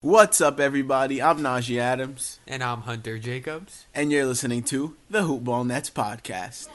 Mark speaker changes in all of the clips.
Speaker 1: What's up, everybody? I'm Najee Adams.
Speaker 2: And I'm Hunter Jacobs.
Speaker 1: And you're listening to the Hoopball Nets podcast.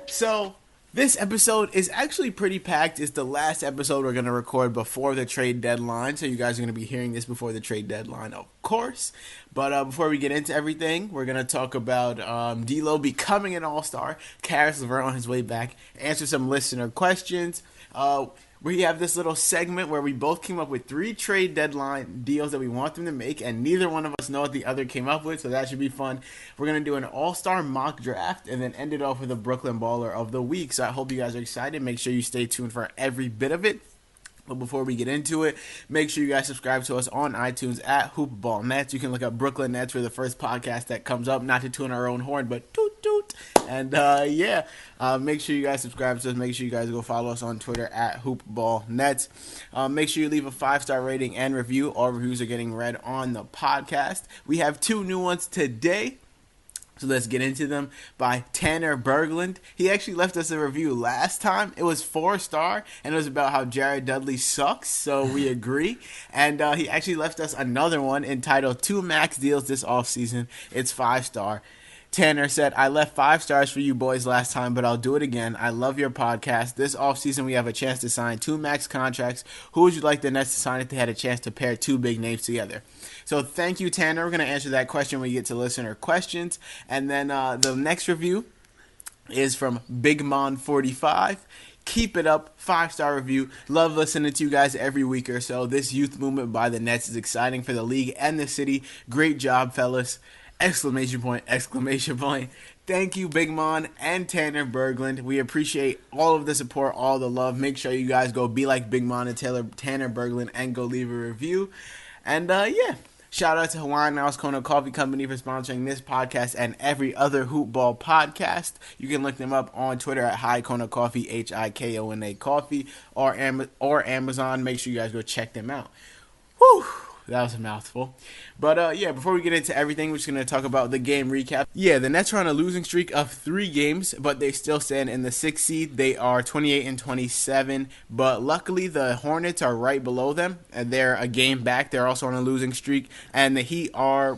Speaker 1: So, this episode is actually pretty packed. It's the last episode we're going to record before the trade deadline. So you guys are going to be hearing this before the trade deadline, of course. But before we get into everything, we're going to talk about D'Lo becoming an all-star, Caris Levert on his way back, answer some listener questions. We have this little segment where we both came up with 3 trade deadline deals that we want them to make, and neither one of us know what the other came up with, so that should be fun. We're going to do an all-star mock draft and then end it off with a Brooklyn Baller of the Week. So I hope you guys are excited. Make sure you stay tuned for every bit of it. But before we get into it, make sure you guys subscribe to us on iTunes at Hoopball Nets. You can look up Brooklyn Nets for the first podcast that comes up. Not to tune our own horn, but toot toot. And make sure you guys subscribe to us. Make sure you guys go follow us on Twitter at Hoopball Nets. Make sure you leave a 5-star rating and review. All reviews are getting read on the podcast. We have 2 new ones today. So let's get into them. By Tanner Berglund. He actually left us a review last time. It was 4-star, and it was about how Jared Dudley sucks, so we agree. And he actually left us another one entitled 2 Max Deals This Offseason. It's 5-star. Tanner said, I left 5 stars for you boys last time, but I'll do it again. I love your podcast. This offseason, we have a chance to sign 2 max contracts. Who would you like the Nets to sign if they had a chance to pair 2 big names together? So thank you, Tanner. We're going to answer that question when we get to listener questions. And then the next review is from BigMon45. Keep it up. 5-star review. Love listening to you guys every week or so. This youth movement by the Nets is exciting for the league and the city. Great job, fellas. Exclamation point, exclamation point. Thank you, Big Mon and Tanner Berglund. We appreciate all of the support, all the love. Make sure you guys go be like Big Mon and Tanner Berglund and go leave a review. And shout out to Hawaiian House Kona Coffee Company for sponsoring this podcast and every other Hoopball podcast. You can look them up on Twitter at Hi Kona Coffee, HIKONA Coffee, or Amazon. Make sure you guys go check them out. Whew. That was a mouthful. But, before we get into everything, we're just going to talk about the game recap. Yeah, the Nets are on a losing streak of 3 games, but they still stand in the 6th seed. They are 28-27, but luckily the Hornets are right below them, and they're a game back. They're also on a losing streak, and the Heat are,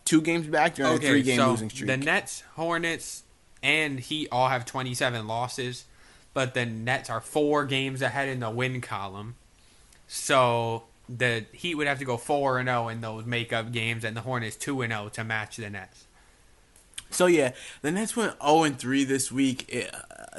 Speaker 1: 2 games back? They're on a 3-game losing streak.
Speaker 2: The Nets, Hornets, and Heat all have 27 losses, but the Nets are 4 games ahead in the win column. So the Heat would have to go 4-0 in those makeup games, and the Hornets 2-0 to match the Nets.
Speaker 1: So, yeah, the Nets went 0-3 this week.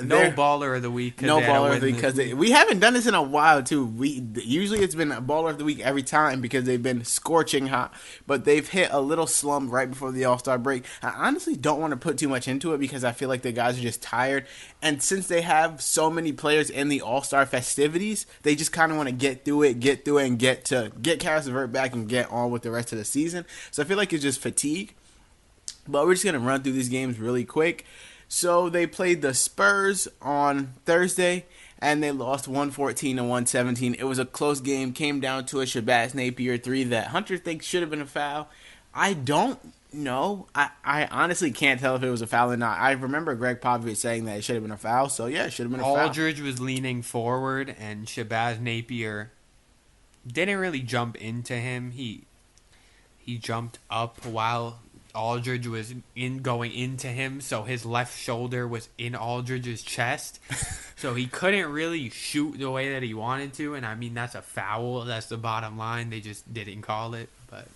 Speaker 2: No baller of the week.
Speaker 1: No baller of the week because we haven't done this in a while, too. Usually it's been a baller of the week every time because they've been scorching hot, but they've hit a little slump right before the All-Star break. I honestly don't want to put too much into it because I feel like the guys are just tired, and since they have so many players in the All-Star festivities, they just kind of want to get through it, and get Caris Levert back and get on with the rest of the season. So I feel like it's just fatigue. But we're just going to run through these games really quick. So they played the Spurs on Thursday, and they lost 114-117. It was a close game. Came down to a Shabazz Napier 3 that Hunter thinks should have been a foul. I don't know. I honestly can't tell if it was a foul or not. I remember Greg Popovich saying that it should have been a foul. So, yeah, it should have been a foul.
Speaker 2: Aldridge was leaning forward, and Shabazz Napier didn't really jump into him. He jumped up while Aldridge was going into him, so his left shoulder was in Aldridge's chest, so he couldn't really shoot the way that he wanted to, and I mean, that's a foul. That's the bottom line. They just didn't call it, but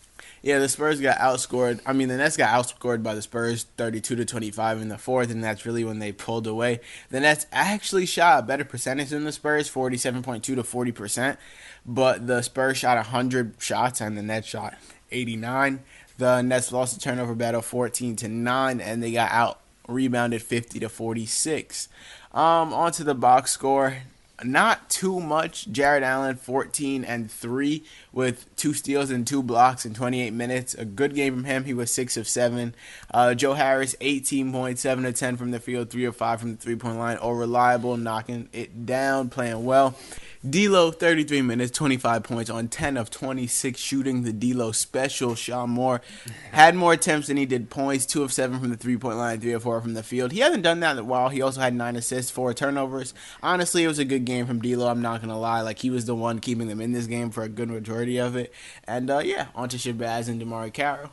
Speaker 1: yeah, the Spurs got outscored. I mean, the Nets got outscored by the Spurs 32-25 in the 4th, and that's really when they pulled away. The Nets actually shot a better percentage than the Spurs, 47.2 to 40%, but the Spurs shot 100 shots, and the Nets shot 89. The Nets lost the turnover battle 14-9, and they got out rebounded 50-46. On to the box score. Not too much. Jared Allen 14-3 with 2 steals and 2 blocks in 28 minutes. A good game from him. He was 6 of 7. Joe Harris 18 points, 7 of 10 from the field, 3 of 5 from the 3-point line. All reliable, knocking it down, playing well. D'Lo, 33 minutes, 25 points on 10 of 26 shooting. The D'Lo special. Sean Moore had more attempts than he did points. 2 of 7 from the three-point line, 3 of 4 from the field. He hasn't done that in a while. He also had 9 assists, 4 turnovers. Honestly, it was a good game from D'Lo. I'm not going to lie. Like, he was the one keeping them in this game for a good majority of it. And, on to Shabazz and DeMar Carroll.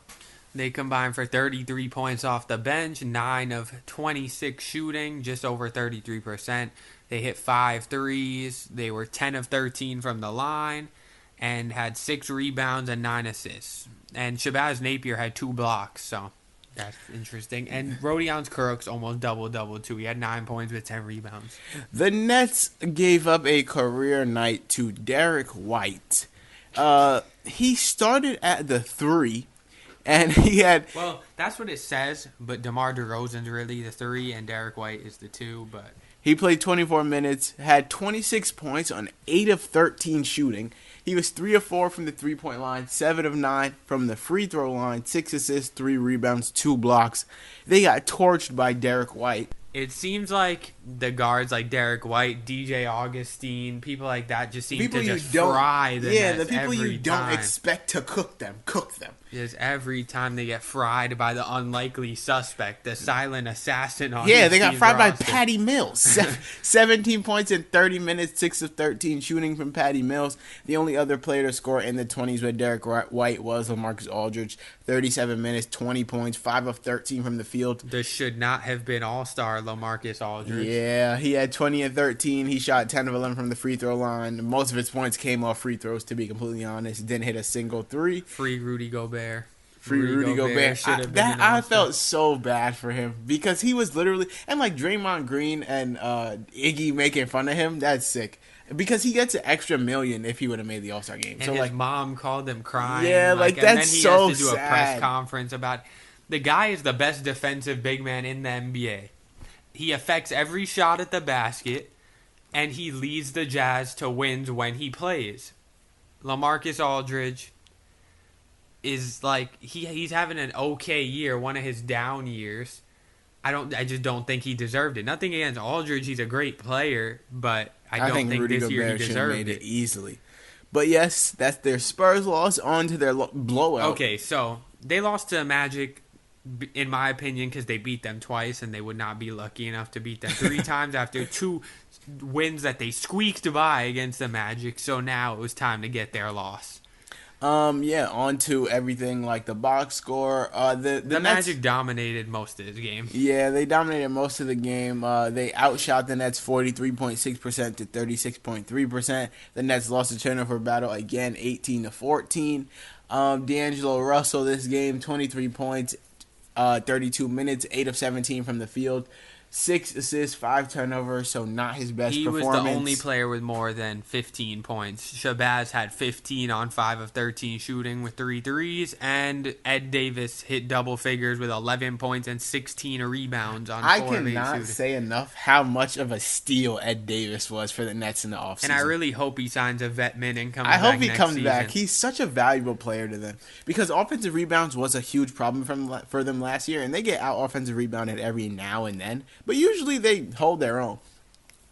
Speaker 2: They combined for 33 points off the bench, 9 of 26 shooting, just over 33%. They hit 5 threes. They were 10 of 13 from the line and had 6 rebounds and 9 assists. And Shabazz Napier had 2 blocks, so that's interesting. And Rodions Kurucs almost double-double, too. He had 9 points with 10 rebounds.
Speaker 1: The Nets gave up a career night to Derek White. He started at the 3, and he had...
Speaker 2: Well, that's what it says, but DeMar DeRozan's really the 3, and Derek White is the 2, but...
Speaker 1: He played 24 minutes, had 26 points on 8 of 13 shooting. He was 3 of 4 from the three-point line, 7 of 9 from the free throw line, 6 assists, 3 rebounds, 2 blocks. They got torched by Derek White.
Speaker 2: It seems like the guards like Derek White, DJ Augustine, people like that just seem to just fry the Nets.
Speaker 1: The people you don't
Speaker 2: time.
Speaker 1: expect to cook them.
Speaker 2: Just every time they get fried by the unlikely suspect, the silent assassin on
Speaker 1: they got fried by
Speaker 2: roster.
Speaker 1: Patty Mills. 17 points in 30 minutes, 6 of 13 shooting from Patty Mills. The only other player to score in the 20s with Derek White was LaMarcus Aldridge. 37 minutes, 20 points, 5 of 13 from the field.
Speaker 2: This should not have been all-star LaMarcus Aldridge.
Speaker 1: Yeah, he had 20 and 13. He shot 10 of 11 from the free throw line. Most of his points came off free throws, to be completely honest. Didn't hit a single 3.
Speaker 2: Free Rudy Gobert.
Speaker 1: Rudy Gobert. I felt so bad for him because he was literally, and like Draymond Green and Iggy making fun of him, that's sick. Because he gets an extra $1 million if he would have made the All-Star game.
Speaker 2: And
Speaker 1: so
Speaker 2: his mom called him crying.
Speaker 1: Yeah,
Speaker 2: and
Speaker 1: that's
Speaker 2: then he
Speaker 1: so
Speaker 2: has to do
Speaker 1: sad.
Speaker 2: a press conference about the guy is the best defensive big man in the NBA. He affects every shot at the basket, and he leads the Jazz to wins when he plays. LaMarcus Aldridge is like he's having an okay year, one of his down years. I just don't think he deserved it. Nothing against Aldridge, he's a great player, but I don't think
Speaker 1: Rudy
Speaker 2: this year he
Speaker 1: Gobert
Speaker 2: deserved
Speaker 1: made
Speaker 2: it
Speaker 1: easily. But yes, that's their Spurs loss on to their blowout.
Speaker 2: Okay, so they lost to Magic, in my opinion, because they beat them twice, and they would not be lucky enough to beat them 3 times after 2 wins that they squeaked by against the Magic. So now it was time to get their loss.
Speaker 1: On to everything like the box score. The Nets,
Speaker 2: Magic dominated most of this game.
Speaker 1: Yeah, they dominated most of the game. They outshot the Nets 43.6% to 36.3%. The Nets lost the turnover battle again, 18-14. D'Angelo Russell this game, 23 points, 32 minutes, 8 of 17 from the field. 6 assists, 5 turnovers, so not his best performance.
Speaker 2: He was the only player with more than 15 points. Shabazz had 15 on 5 of 13 shooting with 3 threes, and Ed Davis hit double figures with 11 points and 16 rebounds on 4 of 8 shooting.
Speaker 1: I cannot say enough how much of a steal Ed Davis was for the Nets in the offseason.
Speaker 2: And I really hope he signs a vet min and comes back
Speaker 1: I hope he
Speaker 2: next
Speaker 1: comes
Speaker 2: season.
Speaker 1: back. He's such a valuable player to them because offensive rebounds was a huge problem for them last year, and they get out offensive rebounded every now and then. But usually they hold their own.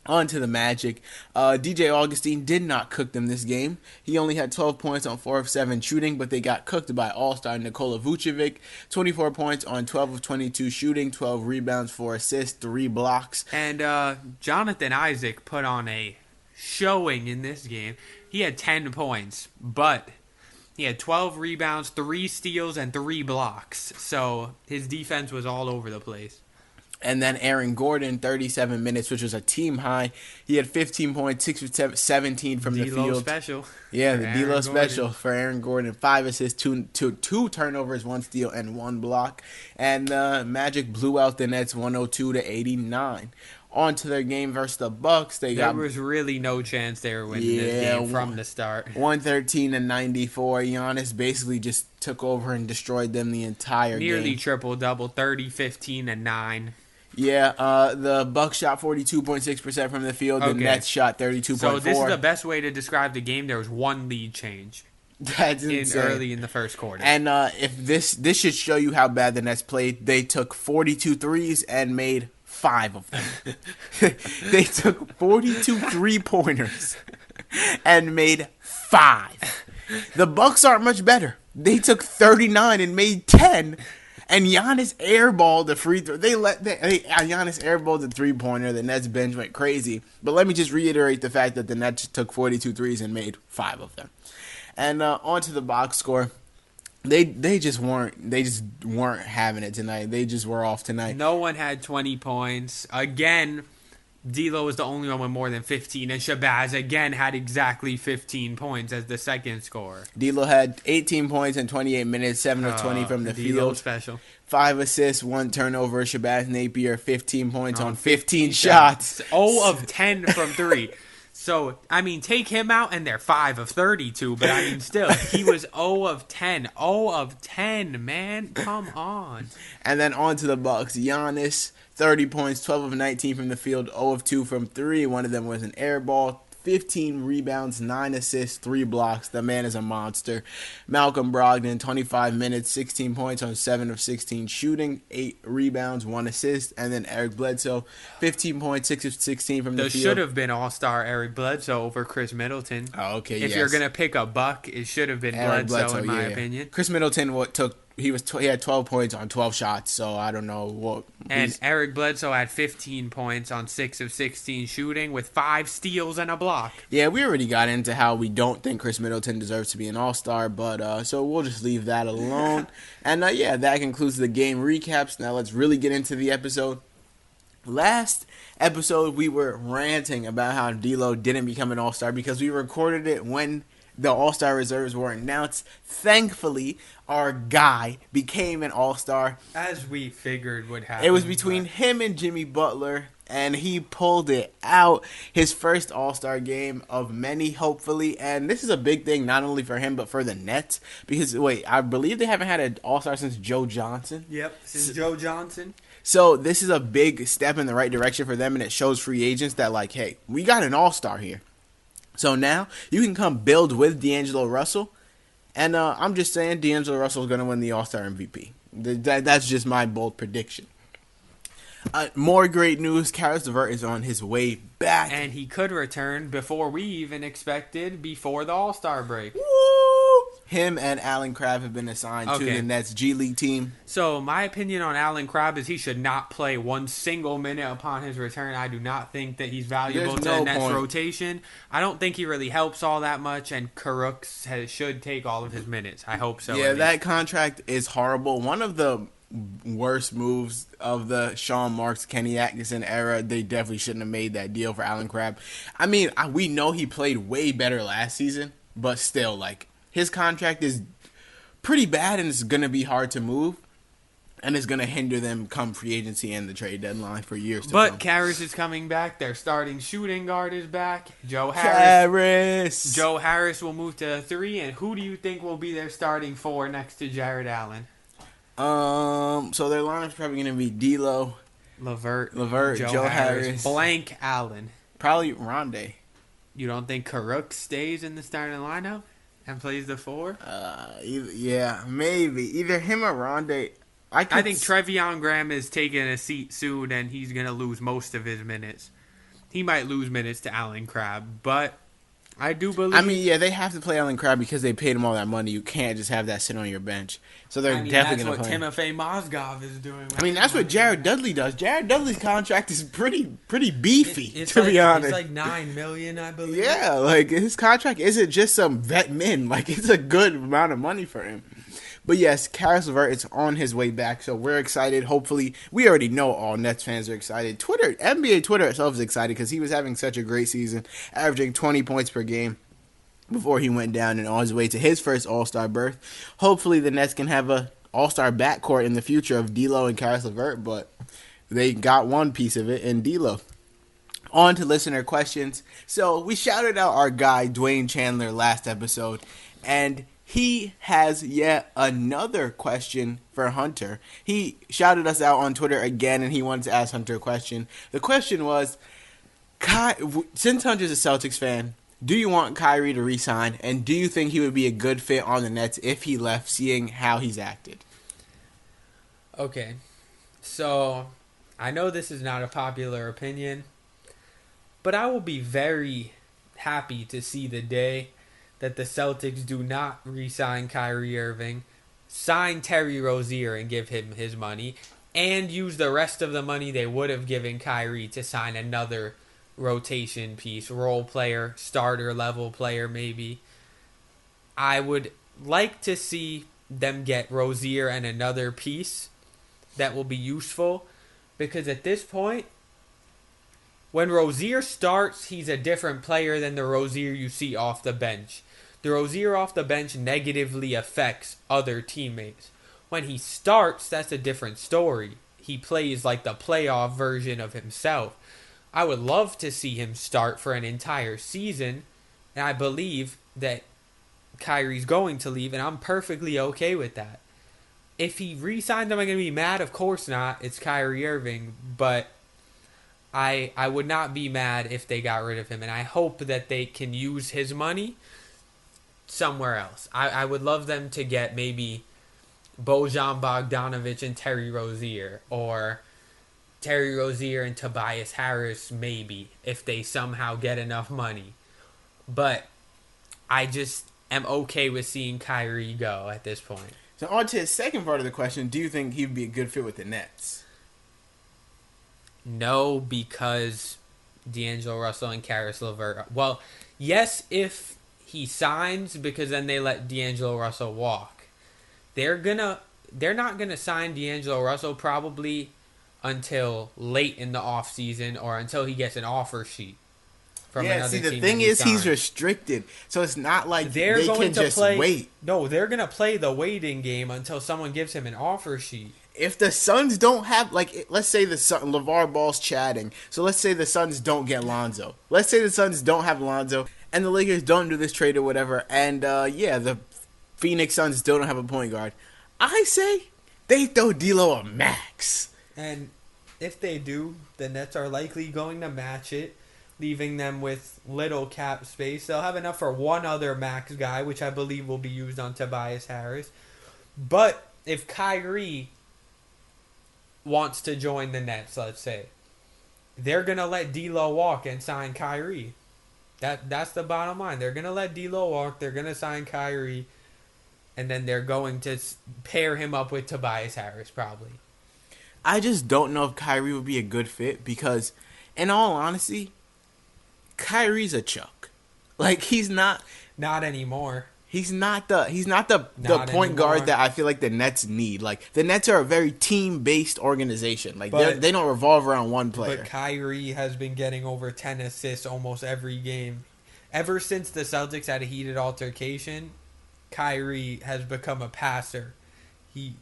Speaker 1: On to the Magic. DJ Augustine did not cook them this game. He only had 12 points on 4 of 7 shooting, but they got cooked by All-Star Nikola Vucevic. 24 points on 12 of 22 shooting, 12 rebounds, 4 assists, 3 blocks.
Speaker 2: And Jonathan Isaac put on a showing in this game. He had 10 points, but he had 12 rebounds, 3 steals, and 3 blocks. So his defense was all over the place.
Speaker 1: And then Aaron Gordon, 37 minutes, which was a team high. He had 15 points, 6 of 17 from the field.
Speaker 2: Special.
Speaker 1: Yeah, the D-Lo special for Aaron Gordon. 5 assists, 2 turnovers, 1 steal, and 1 block. And Magic blew out the Nets 102-89. On to their game versus the Bucks.
Speaker 2: There was really no chance they were winning this game from the start.
Speaker 1: 113-94. Giannis basically just took over and destroyed them the entire game.
Speaker 2: Nearly triple-double, 30, 15, and 9.
Speaker 1: Yeah, the Bucks shot 42.6% from the field. The Nets shot 32.4%.
Speaker 2: So this is the best way to describe the game. There was 1 lead change.
Speaker 1: That's insane.
Speaker 2: Early in the first quarter.
Speaker 1: And if this should show you how bad the Nets played. They took 42 threes and made 5 of them. They took 42 3-pointers and made 5. The Bucks aren't much better. They took 39 and made 10. And Giannis airballed the free throw. Giannis airballed the 3-pointer. The Nets bench went crazy. But let me just reiterate the fact that the Nets took 42 threes and made 5 of them. And on to the box score. They just weren't having it tonight. They just were off tonight.
Speaker 2: No one had 20 points. Again, D'Lo was the only one with more than 15, and Shabazz again had exactly 15 points as the second scorer.
Speaker 1: D'Lo had 18 points in 28 minutes, 7 of 20 from the field.
Speaker 2: Special.
Speaker 1: 5 assists, 1 turnover. Shabazz Napier, 15 points on 15 shots.
Speaker 2: 0 of 10 from 3. So, I mean, take him out and they're 5 of 32, but I mean, still, he was 0 of 10. 0 of 10, man. Come on.
Speaker 1: And then on to the Bucks. Giannis, 30 points, 12 of 19 from the field, 0 of 2 from 3. One of them was an air ball. 15 rebounds, 9 assists, 3 blocks. The man is a monster. Malcolm Brogdon, 25 minutes, 16 points on 7 of 16 shooting, 8 rebounds, 1 assist. And then Eric Bledsoe, 15 points, 6 of 16 from the field.
Speaker 2: There should have been All-Star Eric Bledsoe over Chris Middleton.
Speaker 1: Oh, okay,
Speaker 2: If you're going to pick a buck, it should have been Bledsoe, in my opinion.
Speaker 1: Chris Middleton he had 12 points on 12 shots, so I don't know what.
Speaker 2: And Eric Bledsoe had 15 points on 6 of 16 shooting with 5 steals and a block.
Speaker 1: Yeah, we already got into how we don't think Chris Middleton deserves to be an All-Star, but so we'll just leave that alone. And yeah, that concludes the game recaps. Now let's really get into the episode. Last episode, we were ranting about how D'Lo didn't become an All-Star because we recorded it when the All-Star reserves were announced. Thankfully, our guy became an All-Star.
Speaker 2: As we figured would happen.
Speaker 1: It was between him and Jimmy Butler, and he pulled it out. His first All-Star game of many, hopefully. And this is a big thing, not only for him, but for the Nets. Because, I believe they haven't had an All-Star since Joe Johnson.
Speaker 2: Yep, since Joe Johnson.
Speaker 1: So this is a big step in the right direction for them, and it shows free agents that, hey, we got an All-Star here. So now you can come build with D'Angelo Russell. And I'm just saying D'Angelo Russell is going to win the All-Star MVP. That's just my bold prediction. More great news. Caris Levert is on his way back.
Speaker 2: And he could return before we even expected, before the All-Star break.
Speaker 1: Woo! Him and Allen Crabbe have been assigned to the Nets G League team.
Speaker 2: So my opinion on Allen Crabbe is he should not play one single minute upon his return. I do not think that he's valuable to the Nets rotation. I don't think he really helps all that much, and Karuk should take all of his minutes. I hope so.
Speaker 1: Yeah, that contract is horrible. One of the worst moves of the Sean Marks, Kenny Atkinson era. They definitely shouldn't have made that deal for Allen Crabbe. I mean, we know he played way better last season, but still, his contract is pretty bad, and it's going to be hard to move, and it's going to hinder them come free agency and the trade deadline for years to come.
Speaker 2: But Caris is coming back. Their starting shooting guard is back. Joe Harris will move to 3, and who do you think will be their starting 4 next to Jared Allen?
Speaker 1: So their lineup's probably going to be D'Lo,
Speaker 2: Levert,
Speaker 1: Joe Harris,
Speaker 2: blank Allen.
Speaker 1: Probably Rondé.
Speaker 2: You don't think Karuk stays in the starting lineup and plays the 4?
Speaker 1: Yeah, maybe. Either him or Rondé.
Speaker 2: I think Trevion Graham is taking a seat soon, and he's going to lose most of his minutes. He might lose minutes to Allen Crabbe, but I do believe...
Speaker 1: I mean, yeah, they have to play Allen Crabbe because they paid him all that money. You can't just have that sit on your bench. So they're definitely going to play.
Speaker 2: That's what Timofey Mozgov is doing.
Speaker 1: I mean, that's what Jared Dudley does. Jared Dudley's contract is pretty beefy, to be honest.
Speaker 2: It's $9 million, I believe.
Speaker 1: Yeah, his contract isn't just some vet min. It's a good amount of money for him. But yes, Caris Levert is on his way back, so we're excited. Hopefully, we already know all Nets fans are excited. NBA Twitter itself is excited because he was having such a great season, averaging 20 points per game before he went down and on his way to his first All-Star berth. Hopefully, the Nets can have a All-Star backcourt in the future of D'Lo and Caris Levert, but they got one piece of it in D'Lo. On to listener questions. So we shouted out our guy, Dwayne Chandler, last episode, and he has yet another question for Hunter. He shouted us out on Twitter again, and he wanted to ask Hunter a question. The question was, since Hunter's a Celtics fan, do you want Kyrie to re-sign, and do you think he would be a good fit on the Nets if he left, seeing how he's acted?
Speaker 2: Okay, so I know this is not a popular opinion, but I will be very happy to see the day that the Celtics do not re-sign Kyrie Irving, sign Terry Rozier and give him his money, and use the rest of the money they would have given Kyrie to sign another rotation piece, role player, starter level player maybe. I would like to see them get Rozier and another piece that will be useful, because at this point, when Rozier starts, he's a different player than the Rozier you see off the bench. The Rozier off the bench negatively affects other teammates. When he starts, that's a different story. He plays like the playoff version of himself. I would love to see him start for an entire season, and I believe that Kyrie's going to leave, and I'm perfectly okay with that. If he re-signs, am I going to be mad? Of course not. It's Kyrie Irving, but I would not be mad if they got rid of him, and I hope that they can use his money somewhere else. I would love them to get maybe Bojan Bogdanovic and Terry Rozier, or Terry Rozier and Tobias Harris maybe, if they somehow get enough money. But I just am okay with seeing Kyrie go at this point.
Speaker 1: So on to his second part of the question, do you think he'd be a good fit with the Nets?
Speaker 2: No, because D'Angelo Russell and Caris Levert. Well, yes, if he signs, because then they let D'Angelo Russell walk. They're not gonna sign D'Angelo Russell probably until late in the offseason, or until he gets an offer sheet from another team.
Speaker 1: The thing is, he's restricted, so it's not like they can just wait.
Speaker 2: No, they're gonna play the waiting game until someone gives him an offer sheet.
Speaker 1: If the Suns don't have, like, let's say LeVar Ball's chatting, so let's say the Suns don't get Lonzo. Let's say the Suns don't have Lonzo, and the Lakers don't do this trade or whatever, and the Phoenix Suns still don't have a point guard. I say they throw D'Lo a max.
Speaker 2: And if they do, the Nets are likely going to match it, leaving them with little cap space. They'll have enough for one other max guy, which I believe will be used on Tobias Harris. But if Kyrie wants to join the Nets, let's say, they're going to let D'Lo walk and sign Kyrie. That's the bottom line. They're going to let D'Lo walk, they're going to sign Kyrie, and then they're going to pair him up with Tobias Harris probably.
Speaker 1: I just don't know if Kyrie would be a good fit because, in all honesty, Kyrie's a chuck. Like, he's not
Speaker 2: anymore.
Speaker 1: He's not the point guard that I feel like the Nets need. Like, the Nets are a very team-based organization. Like, they don't revolve around one player.
Speaker 2: But Kyrie has been getting over 10 assists almost every game. Ever since the Celtics had a heated altercation, Kyrie has become a passer. He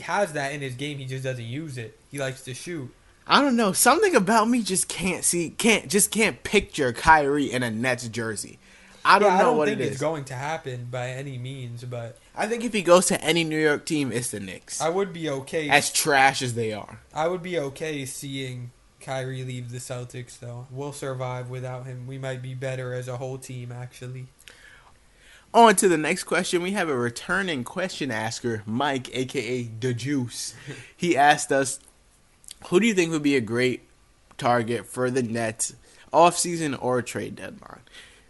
Speaker 2: has that in his game. He just doesn't use it. He likes to shoot.
Speaker 1: I don't know. Something about me just can't picture Kyrie in a Nets jersey. I don't know what it is. I don't think
Speaker 2: it's going to happen by any means, but
Speaker 1: I think if he goes to any New York team, it's the Knicks.
Speaker 2: I would be okay.
Speaker 1: As trash as they are.
Speaker 2: I would be okay seeing Kyrie leave the Celtics, though. We'll survive without him. We might be better as a whole team, actually.
Speaker 1: On to the next question. We have a returning question asker, Mike, a.k.a. The Juice. He asked us, who do you think would be a great target for the Nets, offseason or trade deadline?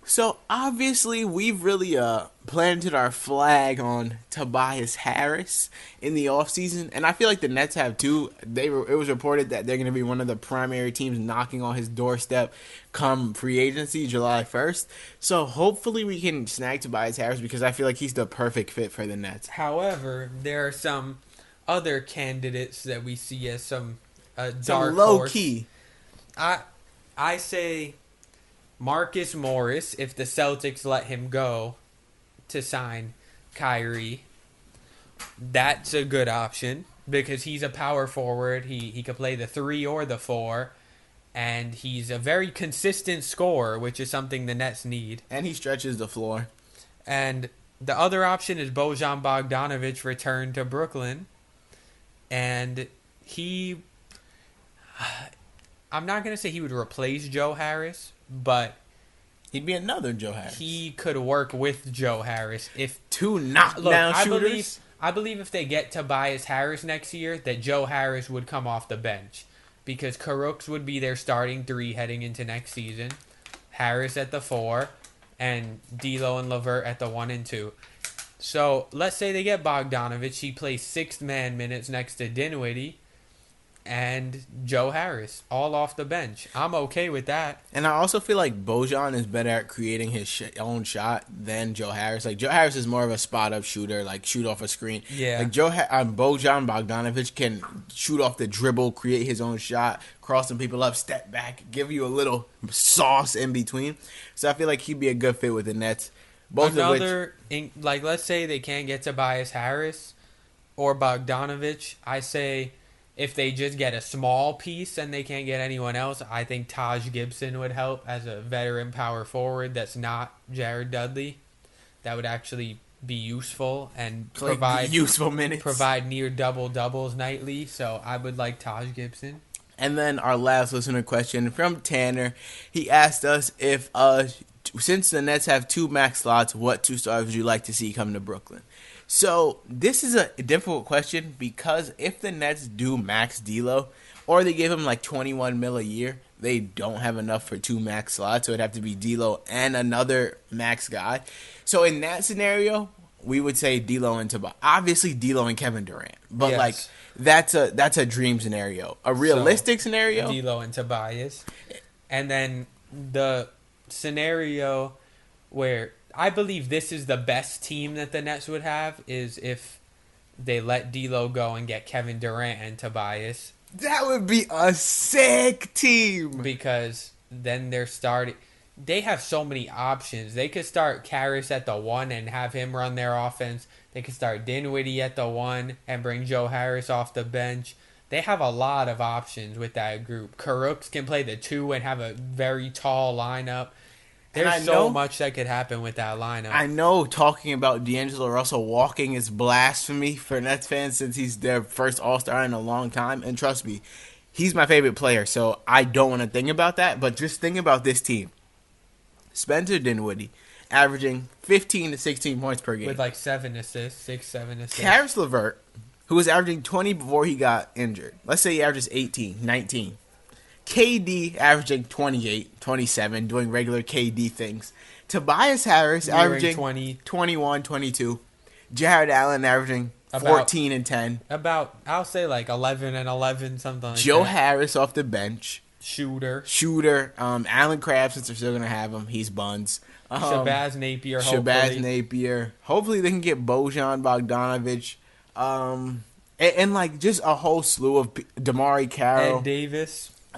Speaker 1: So, obviously, we've really planted our flag on Tobias Harris in the offseason, and I feel like the Nets have too. It was reported that they're going to be one of the primary teams knocking on his doorstep come free agency, July 1st. So, hopefully, we can snag Tobias Harris because I feel like he's the perfect fit for the Nets.
Speaker 2: However, there are some other candidates that we see as some dark
Speaker 1: some low
Speaker 2: horse.
Speaker 1: Key.
Speaker 2: I say Marcus Morris, if the Celtics let him go to sign Kyrie. That's a good option because he's a power forward. He could play the 3 or the 4, and he's a very consistent scorer, which is something the Nets need.
Speaker 1: And he stretches the floor.
Speaker 2: And the other option is Bojan Bogdanovic return to Brooklyn. And I'm not going to say he would replace Joe Harris, but
Speaker 1: he'd be another Joe Harris.
Speaker 2: He could work with Joe Harris if
Speaker 1: two knockdown shooters.
Speaker 2: I believe if they get Tobias Harris next year, that Joe Harris would come off the bench because Karooks would be their starting 3 heading into next season. Harris at the 4, and D'Lo and Levert at the 1 and 2. So let's say they get Bogdanovich. He plays 6th man minutes next to Dinwiddie and Joe Harris, all off the bench. I'm okay with that.
Speaker 1: And I also feel like Bojan is better at creating his own shot than Joe Harris. Like, Joe Harris is more of a spot-up shooter, like shoot off a screen.
Speaker 2: Yeah.
Speaker 1: Like, Bojan Bogdanovich can shoot off the dribble, create his own shot, cross some people up, step back, give you a little sauce in between. So I feel like he'd be a good fit with the Nets. Both of which,
Speaker 2: like, let's say they can't get Tobias Harris or Bogdanovich. I say, if they just get a small piece and they can't get anyone else, I think Taj Gibson would help as a veteran power forward that's not Jared Dudley. That would actually be useful and provide
Speaker 1: useful minutes.
Speaker 2: Provide near double-doubles nightly. So I would like Taj Gibson.
Speaker 1: And then our last listener question from Tanner. He asked us if, since the Nets have 2 max slots, what 2 stars would you like to see come to Brooklyn? So this is a difficult question because if the Nets do max D'Lo or they give him like $21 million a year, they don't have enough for 2 max slots. So it'd have to be D'Lo and another max guy. So in that scenario, we would say D'Lo and Tobias. Obviously D'Lo and Kevin Durant, but like that's a dream scenario. A realistic scenario,
Speaker 2: D'Lo and Tobias, and then the scenario where I believe this is the best team that the Nets would have is if they let D'Lo go and get Kevin Durant and Tobias.
Speaker 1: That would be a sick team.
Speaker 2: Because then they have so many options. They could start Caris at the 1 and have him run their offense. They could start Dinwiddie at the 1 and bring Joe Harris off the bench. They have a lot of options with that group. Karooks can play the 2 and have a very tall lineup. There's so much that could happen with that lineup.
Speaker 1: I know talking about D'Angelo Russell walking is blasphemy for Nets fans since he's their first All-Star in a long time. And trust me, he's my favorite player, so I don't want to think about that. But just think about this team. Spencer Dinwiddie averaging 15 to 16 points per game.
Speaker 2: With like 7 assists.
Speaker 1: Caris Levert, who was averaging 20 before he got injured. Let's say he averages 18, 19. KD averaging 28, 27, doing regular KD things. Tobias Harris averaging 21, 22. Jared Allen averaging 14 and 10.
Speaker 2: I'll say like 11 and 11, something like that.
Speaker 1: Joe Harris off the bench.
Speaker 2: Shooter.
Speaker 1: Alan Crabb, since they're still going to have him, he's buns.
Speaker 2: Shabazz Napier,
Speaker 1: Hopefully they can get Bojan Bogdanovich. And like just a whole slew of Damari Carroll.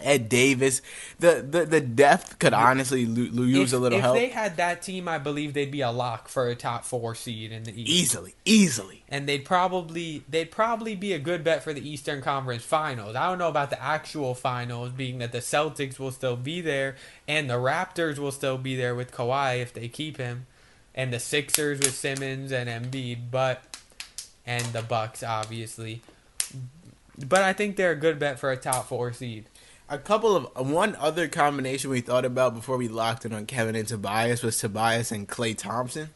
Speaker 1: Ed Davis. The depth could honestly use a little help.
Speaker 2: If they had that team, I believe they'd be a lock for a top 4 seed in the East.
Speaker 1: Easily.
Speaker 2: And they'd probably be a good bet for the Eastern Conference Finals. I don't know about the actual finals, being that the Celtics will still be there and the Raptors will still be there with Kawhi if they keep him, and the Sixers with Simmons and Embiid, and the Bucks obviously. But I think they're a good bet for a top 4 seed.
Speaker 1: One other combination we thought about before we locked in on Kevin and Tobias was Tobias and Klay Thompson.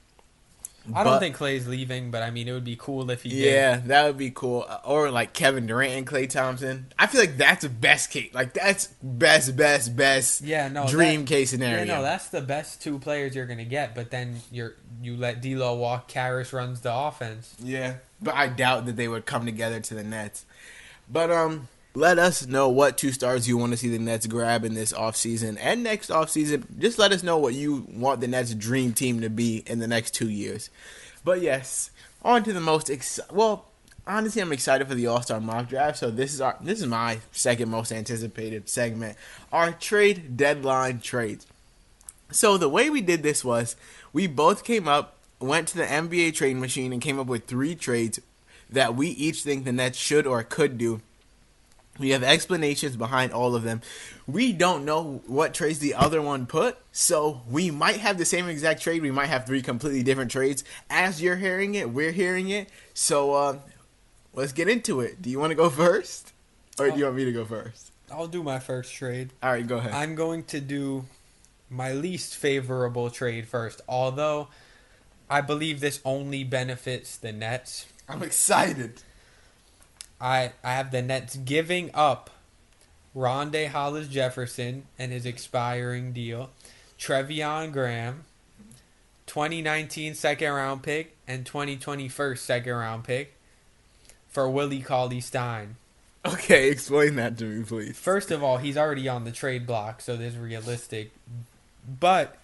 Speaker 2: I don't think Klay's leaving, but I mean, it would be cool if he did.
Speaker 1: Yeah, that would be cool. Or like Kevin Durant and Klay Thompson. I feel like that's a best case. Like that's best dream case scenario.
Speaker 2: Yeah, no, that's the best 2 players you're gonna get. But then you let D'Lo walk. Caris runs the offense.
Speaker 1: Yeah, but I doubt that they would come together to the Nets. But let us know what 2 stars you want to see the Nets grab in this offseason and next offseason. Just let us know what you want the Nets' dream team to be in the next 2 years. But yes, on to the most honestly, I'm excited for the All-Star mock draft. So this is my second most anticipated segment, our trade deadline trades. So the way we did this was we both went to the NBA trade machine and came up with 3 trades that we each think the Nets should or could do. We have explanations behind all of them. We don't know what trades the other one put, so we might have the same exact trade. We might have 3 completely different trades. As you're hearing it, we're hearing it. So let's get into it. Do you want to go first? Or do you want me to go first?
Speaker 2: I'll do my first trade.
Speaker 1: All right, go ahead.
Speaker 2: I'm going to do my least favorable trade first, although I believe this only benefits the Nets.
Speaker 1: I'm excited.
Speaker 2: I have the Nets giving up Rondae Hollis Jefferson and his expiring deal Trevion Graham, 2019 second round pick, and 2021 second round pick for Willie Cauley-Stein.
Speaker 1: Okay, explain that to me, please.
Speaker 2: First of all, he's already on the trade block, so this is realistic. But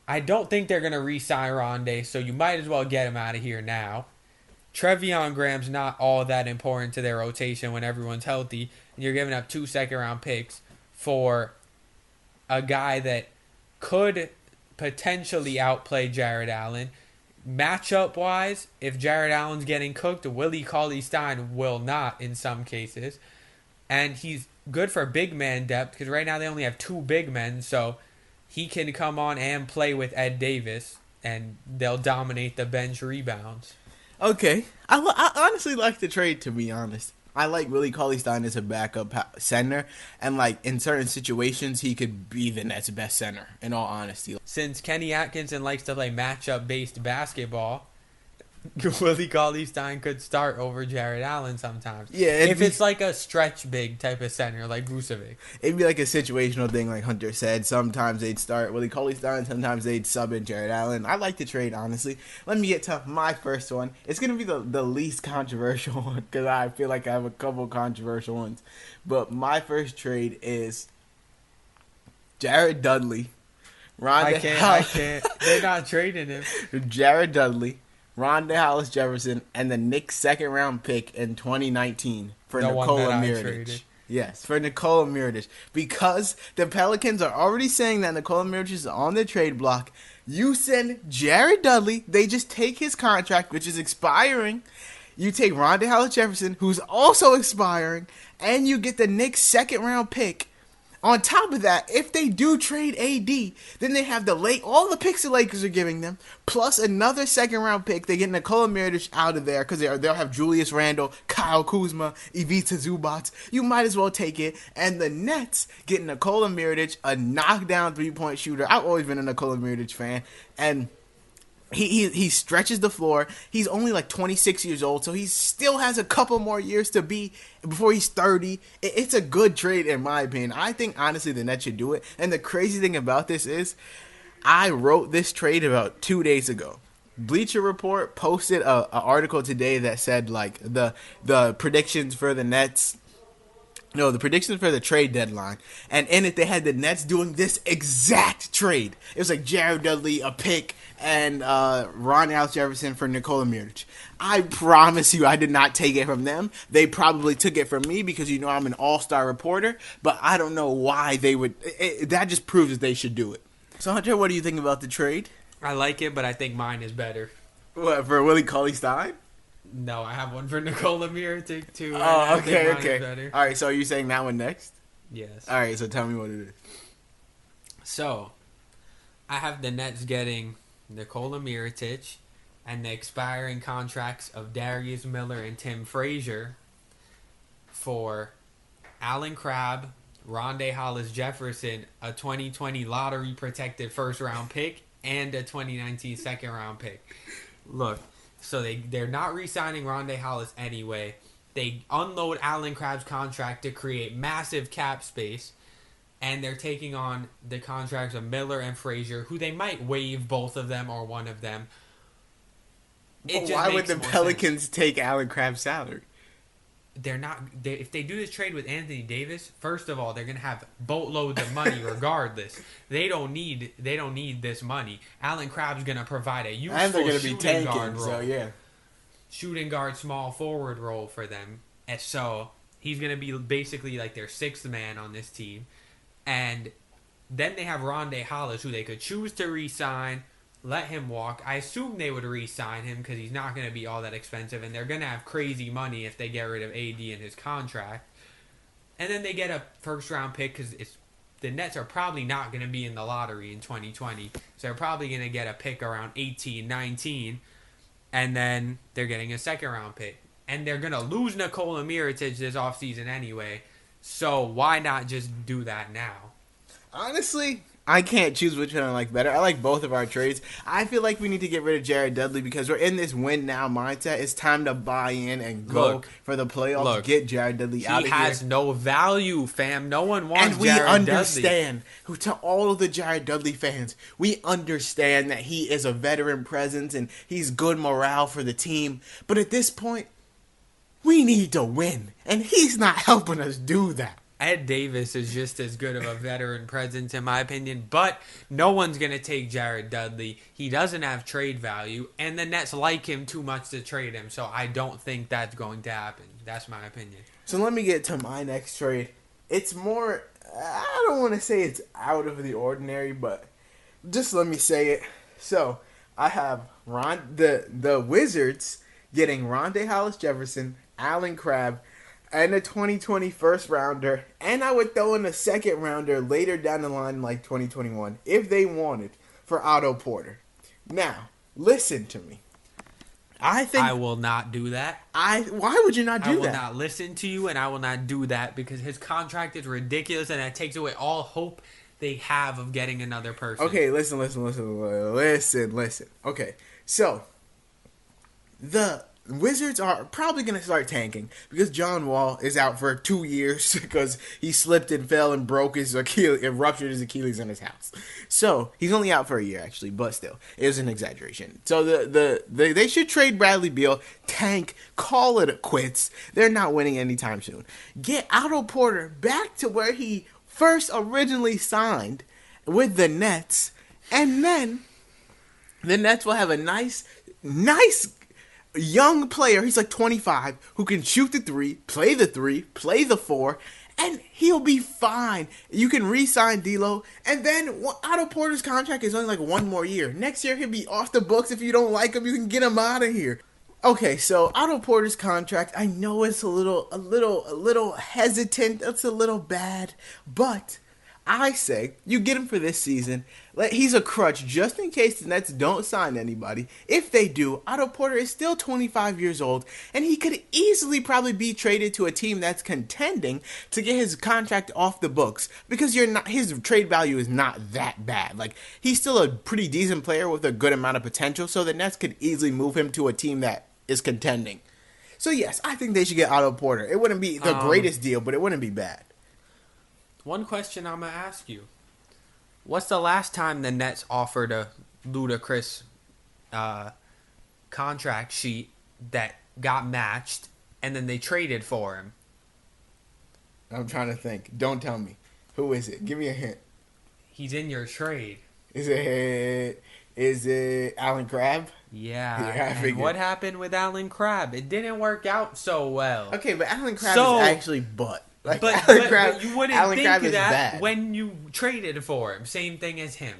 Speaker 2: I don't think they're going to re-sign Rondé, so you might as well get him out of here now. Trevion Graham's not all that important to their rotation when everyone's healthy, and you're giving up 2 second-round picks for a guy that could potentially outplay Jared Allen. Matchup-wise, if Jared Allen's getting cooked, Willie Cauley-Stein will not in some cases. And he's good for big man depth because right now they only have 2 big men, so he can come on and play with Ed Davis, and they'll dominate the bench rebounds.
Speaker 1: Okay. I honestly like the trade, to be honest. I like Willie Cauley-Stein as a backup center, and like in certain situations, he could be the Nets' best center, in all honesty.
Speaker 2: Since Kenny Atkinson likes to play matchup-based basketball, Willie Cauley-Stein could start over Jared Allen sometimes.
Speaker 1: Yeah,
Speaker 2: if it's like a stretch big type of center like Vucevic.
Speaker 1: It'd be like a situational thing, like Hunter said. Sometimes they'd start Willie Cauley-Stein, sometimes they'd sub in Jared Allen. I like the trade, honestly. Let me get to my first one. It's going to be the least controversial one because I feel like I have a couple controversial ones. But my first trade is Jared Dudley.
Speaker 2: I can't. They're not trading him.
Speaker 1: Jared Dudley, Rondé Hollis-Jefferson, and the Knicks' second-round pick in 2019 for Nikola Mirotic. Yes, for Nikola Mirotic. Because the Pelicans are already saying that Nikola Mirotic is on the trade block. You send Jared Dudley. They just take his contract, which is expiring. You take Rondé Hollis-Jefferson, who's also expiring, and you get the Knicks' second-round pick. On top of that, if they do trade AD, then they have all the picks the Lakers are giving them, plus another second-round pick. They get Nikola Mirotic out of there because they'll have Julius Randle, Kyle Kuzma, Ivica Zubac. You might as well take it. And the Nets get Nikola Mirotic, a knockdown three-point shooter. I've always been a Nikola Mirotic fan, and He stretches the floor. He's only like 26 years old, so he still has a couple more years to be before he's 30. It's a good trade in my opinion. I think honestly the Nets should do it. And the crazy thing about this is I wrote this trade about 2 days ago. Bleacher Report posted a article today that said like the predictions for the Nets. No, the predictions for the trade deadline. And in it, they had the Nets doing this exact trade. It was like Jared Dudley, a pick, and Rondé Hollis-Jefferson for Nikola Mirotic. I promise you I did not take it from them. They probably took it from me because, you know, I'm an all-star reporter. But I don't know why they would. That just proves that they should do it. So, Hunter, what do you think about the trade?
Speaker 2: I like it, but I think mine is better.
Speaker 1: What, for Willie Cauley-Stein?
Speaker 2: No, I have one for Nikola Mirotic too.
Speaker 1: Oh, okay. All right, so are you saying that one next?
Speaker 2: Yes.
Speaker 1: All right, so tell me what it is.
Speaker 2: So, I have the Nets getting Nikola Mirotic and the expiring contracts of Darius Miller and Tim Frazier for Allen Crabbe, Rondé Hollis-Jefferson, a 2020 lottery-protected first-round pick, and a 2019 second-round pick. Look. So they're not re-signing Rondé Hollis anyway. They unload Allen Crabbe's contract to create massive cap space. And they're taking on the contracts of Miller and Frazier, who they might waive both of them or one of them.
Speaker 1: Why would the Pelicans take Allen Crabbe's salary?
Speaker 2: If they do this trade with Anthony Davis, first of all, they're gonna have boatloads of money regardless. They don't need this money. Allen Crabbe's gonna provide a useful shooting guard role.
Speaker 1: So yeah,
Speaker 2: shooting guard, small forward role for them. And so he's gonna be basically like their sixth man on this team. And then they have Rondé Hollis, who they could choose to re-sign. Let him walk. I assume they would re-sign him because he's not going to be all that expensive, and they're going to have crazy money if they get rid of AD and his contract. And then they get a first-round pick because the Nets are probably not going to be in the lottery in 2020, so they're probably going to get a pick around 18, 19, and then they're getting a second-round pick. And they're going to lose Nikola Mirotic this offseason anyway, so why not just do that now?
Speaker 1: Honestly, I can't choose which one I like better. I like both of our trades. I feel like we need to get rid of Jared Dudley because we're in this win now mindset. It's time to buy in and go for the playoffs. Get Jared Dudley out of here.
Speaker 2: He has no value, fam. No one wants
Speaker 1: and we
Speaker 2: Jared
Speaker 1: understand,
Speaker 2: Dudley.
Speaker 1: To all of the Jared Dudley fans, we understand that he is a veteran presence and he's good morale for the team. But at this point, we need to win. And he's not helping us do that.
Speaker 2: Ed Davis is just as good of a veteran presence, in my opinion, but no one's going to take Jared Dudley. He doesn't have trade value, and the Nets like him too much to trade him, so I don't think that's going to happen. That's my opinion.
Speaker 1: So let me get to my next trade. It's more, I don't want to say it's out of the ordinary, but just let me say it. So I have the Wizards getting Rondae Hollis-Jefferson, Allen Crabbe, and a 2020 first rounder, and I would throw in a second rounder later down the line, like 2021, if they wanted, for Otto Porter. Now, listen to me. I
Speaker 2: will not do that.
Speaker 1: Why would you not do that?
Speaker 2: I will not listen to you, and I will not do that because his contract is ridiculous, and that takes away all hope they have of getting another person.
Speaker 1: Okay, listen. Okay, so the Wizards are probably going to start tanking because John Wall is out for 2 years because he slipped and fell and broke his Achilles and ruptured his Achilles in his house. So he's only out for a year, actually, but still, it was an exaggeration. So they should trade Bradley Beal, tank, call it quits. They're not winning anytime soon. Get Otto Porter back to where he first originally signed with the Nets, and then the Nets will have a nice young player, he's like 25, who can shoot the three, play the four, and he'll be fine. You can re-sign D'Lo, and then Otto Porter's contract is only like 1 more year. Next year he'll be off the books. If you don't like him, you can get him out of here. Okay, so Otto Porter's contract, I know it's a little hesitant. It's a little bad, but I say you get him for this season. He's a crutch just in case the Nets don't sign anybody. If they do, Otto Porter is still 25 years old, and he could easily probably be traded to a team that's contending to get his contract off the books because his trade value is not that bad. Like, he's still a pretty decent player with a good amount of potential, so the Nets could easily move him to a team that is contending. So yes, I think they should get Otto Porter. It wouldn't be the greatest deal, but it wouldn't be bad.
Speaker 2: One question I'm going to ask you. What's the last time the Nets offered a ludicrous contract sheet that got matched and then they traded for him?
Speaker 1: I'm trying to think. Don't tell me. Who is it? Give me a hint.
Speaker 2: He's in your trade.
Speaker 1: Is it Allen Crabbe?
Speaker 2: Yeah. And what happened with Allen Crabbe? It didn't work out so well.
Speaker 1: Okay, but Allen Crabbe is actually butt. Like,
Speaker 2: but you wouldn't think that when you traded for him. Same thing as him.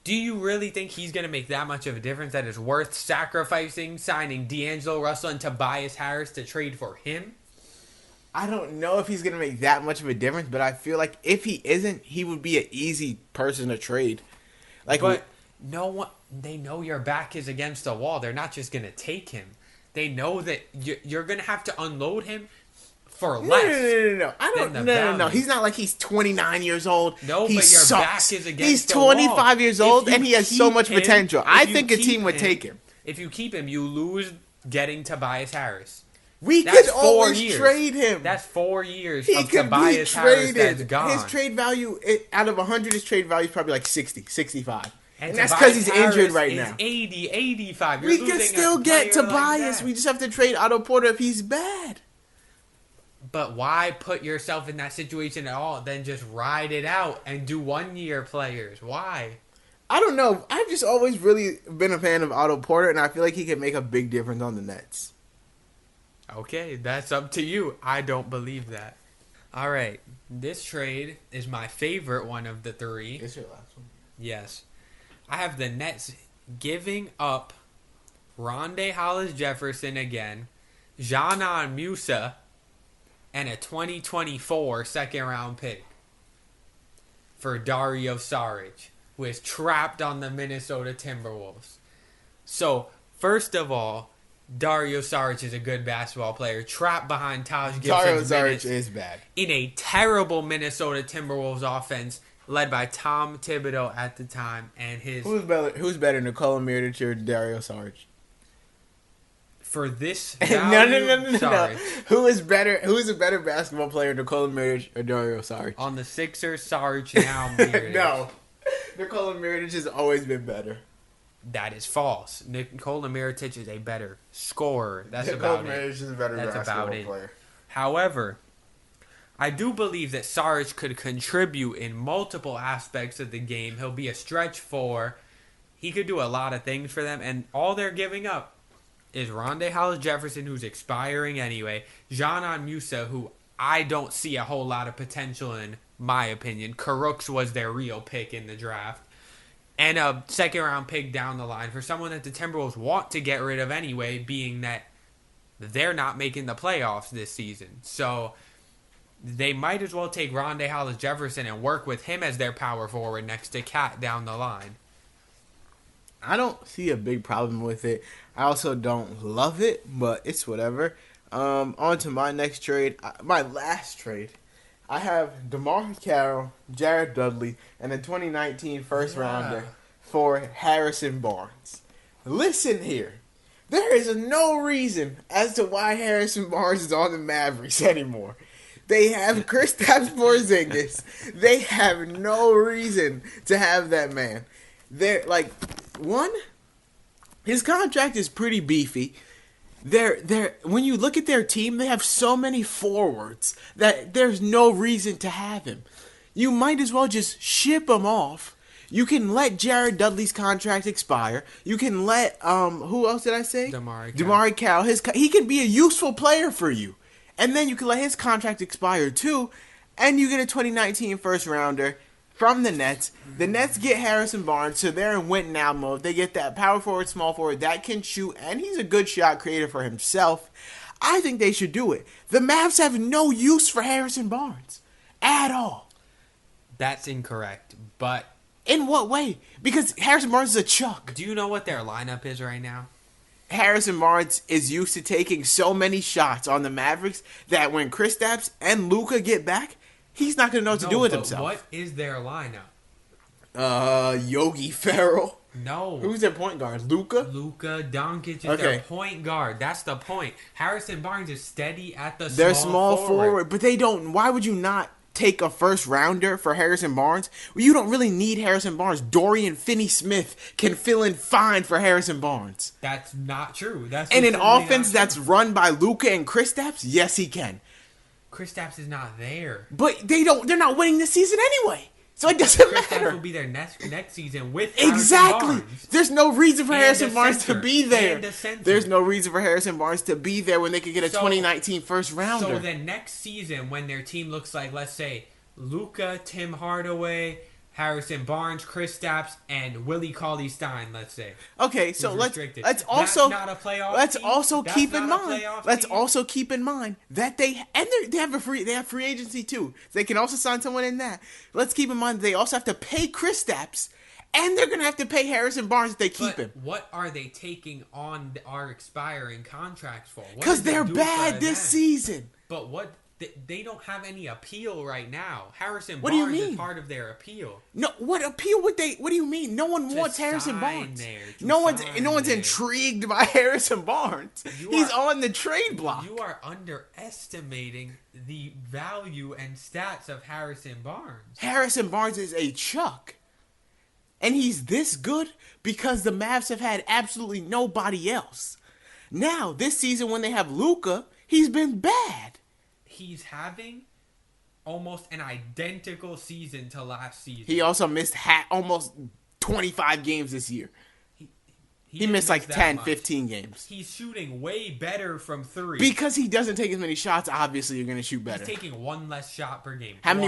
Speaker 2: Do you really think he's going to make that much of a difference that is worth sacrificing, signing D'Angelo Russell and Tobias Harris to trade for him?
Speaker 1: I don't know if he's going to make that much of a difference, but I feel like if he isn't, he would be an easy person to trade.
Speaker 2: But no one, they know your back is against the wall. They're not just going to take him. They know that you're going to have to unload him for less.
Speaker 1: No. He's not like he's 29 years old.
Speaker 2: No,
Speaker 1: he
Speaker 2: but your
Speaker 1: sucks.
Speaker 2: back is against
Speaker 1: he's
Speaker 2: the wall. He's
Speaker 1: 25 years old, and he has so much potential. I think a team would take him.
Speaker 2: If you keep him, you lose getting Tobias Harris.
Speaker 1: We could always trade him.
Speaker 2: That's 4 years of Tobias Harris that's gone.
Speaker 1: His trade value, out of 100, his trade value is probably like 60, 65.
Speaker 2: And
Speaker 1: that's because he's injured right now.
Speaker 2: 80, 85.
Speaker 1: We can still get Tobias. We just have to trade Otto Porter if he's bad.
Speaker 2: But why put yourself in that situation at all? Then just ride it out and do 1 year players. Why?
Speaker 1: I don't know. I've just always really been a fan of Otto Porter, and I feel like he can make a big difference on the Nets.
Speaker 2: Okay, that's up to you. I don't believe that. All right. This trade is my favorite one of the three.
Speaker 1: Is your last one?
Speaker 2: Yes. I have the Nets giving up Rondae Hollis-Jefferson again, Janan Musa, and a 2024 second-round pick for Dario Saric, who is trapped on the Minnesota Timberwolves. So, first of all, Dario Saric is a good basketball player, trapped behind Taj Gibson's
Speaker 1: Dario Saric is bad.
Speaker 2: in a terrible Minnesota Timberwolves offense led by Tom Thibodeau at the time, and his
Speaker 1: Who's better, Nikola Mirotic or Dario Saric?
Speaker 2: for this
Speaker 1: No,
Speaker 2: value,
Speaker 1: no.
Speaker 2: Saric.
Speaker 1: Who is better? Who is a better basketball player, Nikola Mirotic or Dario Saric?
Speaker 2: On the Sixers, Saric now Mirotic.
Speaker 1: No, Nikola Mirotic has always been better.
Speaker 2: That is false. Nikola Mirotic is a better scorer. That's
Speaker 1: Nikola
Speaker 2: about
Speaker 1: Mirotic
Speaker 2: it.
Speaker 1: is a better
Speaker 2: That's
Speaker 1: basketball
Speaker 2: about it.
Speaker 1: player.
Speaker 2: However, I do believe that Saric could contribute in multiple aspects of the game. He'll be a stretch four. He could do a lot of things for them, and all they're giving up is Rondae Hollis-Jefferson, who's expiring anyway, John Musa, who I don't see a whole lot of potential in my opinion. Karooks was their real pick in the draft. And a second-round pick down the line for someone that the Timberwolves want to get rid of anyway, being that they're not making the playoffs this season. So they might as well take Rondae Hollis-Jefferson and work with him as their power forward next to Cat down the line.
Speaker 1: I don't see a big problem with it. I also don't love it, but it's whatever. On to my next trade. My last trade. I have DeMar Carroll, Jared Dudley, and a 2019 first rounder for Harrison Barnes. Listen here. There is no reason as to why Harrison Barnes is on the Mavericks anymore. They have Kristaps Porzingis. They have no reason to have that man. They're like, one, his contract is pretty beefy. When you look at their team, they have so many forwards that there's no reason to have him. You might as well just ship him off. You can let Jared Dudley's contract expire. You can let who else did I say? DeMar Carroll. He can be a useful player for you, and then you can let his contract expire too, and you get a 2019 first rounder from the Nets. The Nets get Harrison Barnes, so they're in win now mode. They get that power forward, small forward that can shoot, and he's a good shot creator for himself. I think they should do it. The Mavs have no use for Harrison Barnes at all.
Speaker 2: That's incorrect, but
Speaker 1: in what way? Because Harrison Barnes is a chuck.
Speaker 2: Do you know what their lineup is right now?
Speaker 1: Harrison Barnes is used to taking so many shots on the Mavericks that when Kristaps and Luka get back, he's not going to know what to do with himself.
Speaker 2: What is their lineup?
Speaker 1: Yogi Ferrell.
Speaker 2: No.
Speaker 1: Who's their point guard? Luka
Speaker 2: Doncic is their point guard. That's the point. Harrison Barnes is steady at the
Speaker 1: They're small forward. But they don't. Why would you not take a first rounder for Harrison Barnes? Well, you don't really need Harrison Barnes. Dorian Finney-Smith can fill in fine for Harrison Barnes.
Speaker 2: That's not true.
Speaker 1: And an offense that's run by Luka and Kristaps, yes, he can.
Speaker 2: Kristaps is not there.
Speaker 1: But they're not winning this season anyway. So it doesn't matter.
Speaker 2: Kristaps will be there next season with
Speaker 1: exactly.
Speaker 2: Harrison Barnes.
Speaker 1: There's no reason for Harrison Barnes to be there.
Speaker 2: And
Speaker 1: There's no reason for Harrison Barnes to be there when they could get a 2019 first rounder.
Speaker 2: So then next season when their team looks like, let's say, Luka, Tim Hardaway, Harrison Barnes, Kristaps, and Willie Cauley-Stein, let's say.
Speaker 1: Okay, so let's also
Speaker 2: not a playoff
Speaker 1: let's
Speaker 2: team?
Speaker 1: also
Speaker 2: That's
Speaker 1: keep in
Speaker 2: not a
Speaker 1: mind.
Speaker 2: playoff
Speaker 1: Let's
Speaker 2: team?
Speaker 1: also keep in mind that they have free agency too. They can also sign someone in that. Let's keep in mind they also have to pay Kristaps, and they're gonna have to pay Harrison Barnes if they keep him.
Speaker 2: What are they taking on our expiring contracts for?
Speaker 1: Because they're bad this season.
Speaker 2: But what? They don't have any appeal right now. Harrison
Speaker 1: What do you
Speaker 2: Barnes
Speaker 1: mean?
Speaker 2: is part of their appeal.
Speaker 1: No, what appeal would they? What do you mean? No one wants Harrison Barnes. No one's intrigued by Harrison Barnes. He's on the trade block.
Speaker 2: You are underestimating the value and stats of Harrison Barnes.
Speaker 1: Harrison Barnes is a chuck, and he's this good because the Mavs have had absolutely nobody else. Now this season, when they have Luka, he's been bad.
Speaker 2: He's having almost an identical season to last season.
Speaker 1: He also missed almost 25 games this year. He missed like 10, 15 games.
Speaker 2: He's shooting way better from three.
Speaker 1: Because he doesn't take as many shots, obviously you're going to shoot better.
Speaker 2: He's taking one less shot per game.
Speaker 1: How many